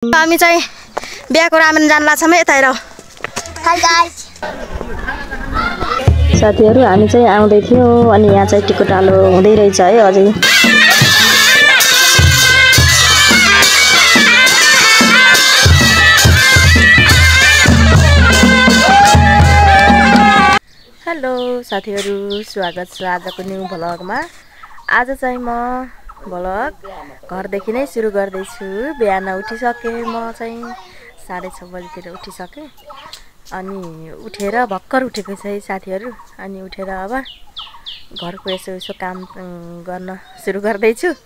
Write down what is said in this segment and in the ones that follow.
हामी चाहिँ बिहाको रामेन जान लाग्छौँ यता हेर। हाय गाइस साथीहरु हामी चाहिँ आउँदै थियौं अनि यहाँ चाहिँ टिकोटालो हुँदै रहेछ है अझै। हेलो साथीहरु, स्वागत छ आजको न्यू भ्लगमा। आज चाहिँ म भ्लग घरदेखि नै सुरु गर्दै छु। बिहान उठिसके म चाहिँ 6:30 बजेतिर उठिसके अनि उठेर भक्कर उठेको छ साथीहरु। अनि उठेर अब घरको यसो काम गर्न सुरु गर्दै छु।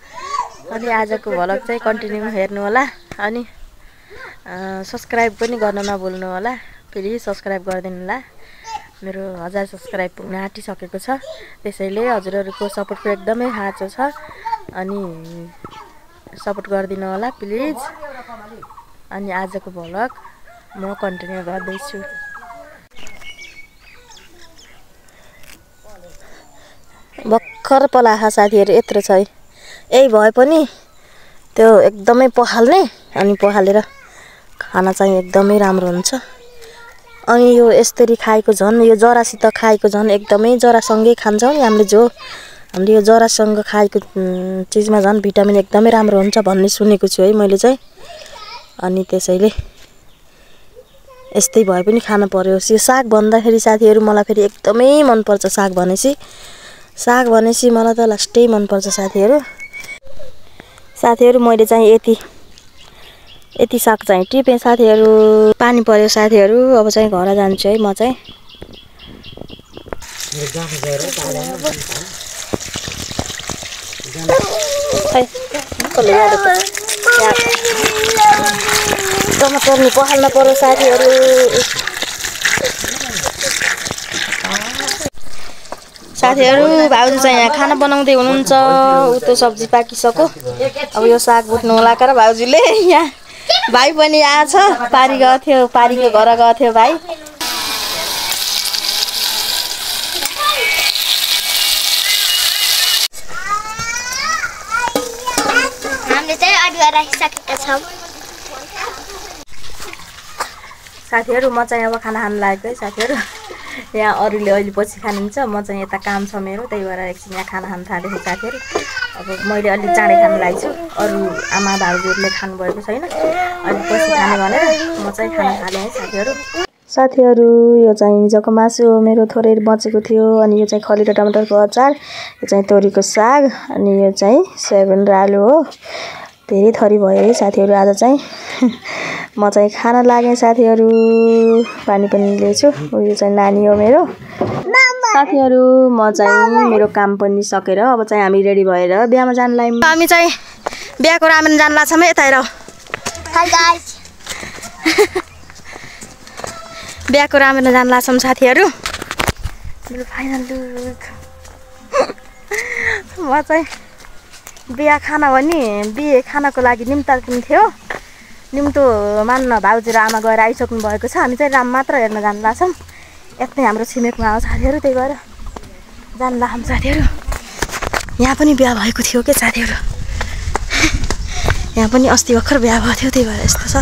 अनि आजको भ्लग चाहिँ कन्टिन्यू हेर्नु होला अनि सब्स्क्राइब पनि गर्न नभुल्नु होला। प्लिज सब्स्क्राइब गरिदिनु होला। मेरो 1000 सब्स्क्राइब पुग्न आँटिसकेको छ। त्यसैले हजुरहरुको सपोर्टको एकदमै खाँचो छ अनि सपोर्ट गरिदिनु होला प्लिज। अनि आजको भ्लग म कन्टिन्यू गर्दै छु। भक्कर पलाखा साथीहरु यत्रो छ है। यही भए पनि त्यो एकदमै पखाल्ने अनि पखालेर खाना चाहिँ एकदमै राम्रो हुन्छ। अनि यो यसरी खाएको झन् यो जरासित खाएको झन् एकदमै जरासँगै खान्छौं नि हामीले। हामीले यो जरासँग खाएको चीजमा झन् भिटामिन एकदमै राम्रो हुन्छ भन्ने सुनेको छु है मैले चाहिँ। अनि त्यसैले यस्तै भए पनि खान पर्यो। यो साग भन्दाखेरि साथीहरु मलाई फेरि एकदमै मन पर्छ साग भनेसी। साग भनेसी मलाई त लास्टै मन पर्छ साथीहरु। साथीहरु मैले चाहिँ यति साग चाहिँ टिपे साथीहरु। पानी पर्यो साथीहरु। अब चाहिँ घर जान्छु है म चाहिँ। टमाटर नि पखाल्न पर्यो साथीहरु। साथीहरु भाउजू चाहिँ यहाँ खाना बनाउँदै हुनुहुन्छ। उतो सब्जी पाकिसक्यो। अब यो साग भुट्नु होला कर भाउजूले। यहाँ भाइ पनि आछ। पारी गएको थियो, पारीको घर गएको थियो भाइ। हामीले चाहिँ अदुवा राखिसकेका छौं। साथीहरु म चाहिँ अब खाना खान लागेको है साथीहरु। यहाँ अरूले अहिले पछि खानुहुन्छ, म चाहिँ यता काम छ मेरो, त्यही भएर एकछिन यहाँ खाना खान थालेको साथीहरु। अब मैले अलि चाँडै खान लागेको छु। अरू आमा भाउजूहरुले खानु भएको छैन, अलि पछि खाने भनेर म चाहिँ खाना थाले है साथीहरु। साथीहरु यो चाहिँ हिजोको मासु हो मेरो, थोरै बचेको थियो। अनि यो चाहिँ खली र टमाटरको अचार, यो चाहिँ तोरीको साग, अनि यो चाहिँ सोयाबिन र आलु हो। धेरै थरी भयो है साथीहरु आज चाहिँ। म चाहिँ खाना लागे साथीहरु। पानी पनि लिएछु। यो चाहिँ नानी हो मेरो। साथीहरु म चाहिँ मेरो काम पनि सकेर अब चाहिँ हामी रेडी भएर बिहामा जान लाग्यौं। हामी चाहिँ बिहाको रामेन जान लाग्छौँ यता हेर। हाय गाइस बिहाको रामेन जान लाग्छौँ साथीहरु। मेरो फाइनल लुक। म चाहिँ बिहा खाना हो नि, बिहे खानाको लागि निम्ता पनि थियो। निम्तो मान्न भाउजू र आमा गएर आइसक्नु भएको छ। हामी चाहिँ राम मात्र हेर्न जान लाग्छौँ। यतै हाम्रो छिमेकमा हो साथीहरु, त्यही भएर जान लाग्छौँ साथीहरु। यहाँ पनि बिहा भएको थियो के साथीहरु। यहाँ पनि अस्ति भर्खर बिहा भएको थियो, त्यही भएर यस्तो छ।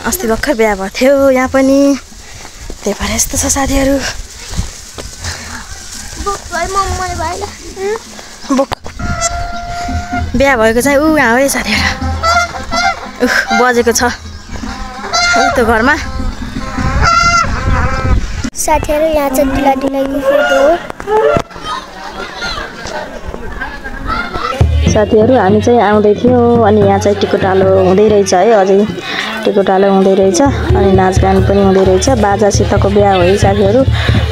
अस्ति भर्खर बिहा भएको थियो यहाँ पनि, त्यही भएर यस्तो छ साथीहरु। बिहा भएको चाहिँ यहाँ हो है साथीहरु। बजेको छ त्यो घरमा। साथीहरु यहाँ चाहिँ दुलाईको फोटो हो। साथीहरु हामी चाहिँ आउँदै थियौं अनि यहाँ चाहिँ टिकोटालो हुँदै रहेछ है अझै। टिकोटालो हुँदै रहेछ अनि नाचगान पनि हुँदै रहेछ। बाजासितको बिहा हो है साथीहरु।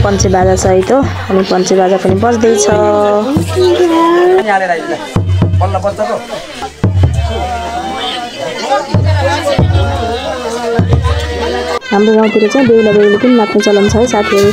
पञ्चे बाजा सहित हो अनि पञ्चे बाजा पनि बज्दै छ। हाम्रो गाउँतिर चाहिँ बेहुला बेहुली पनि नाच्ने चलन छ है साथीहरु।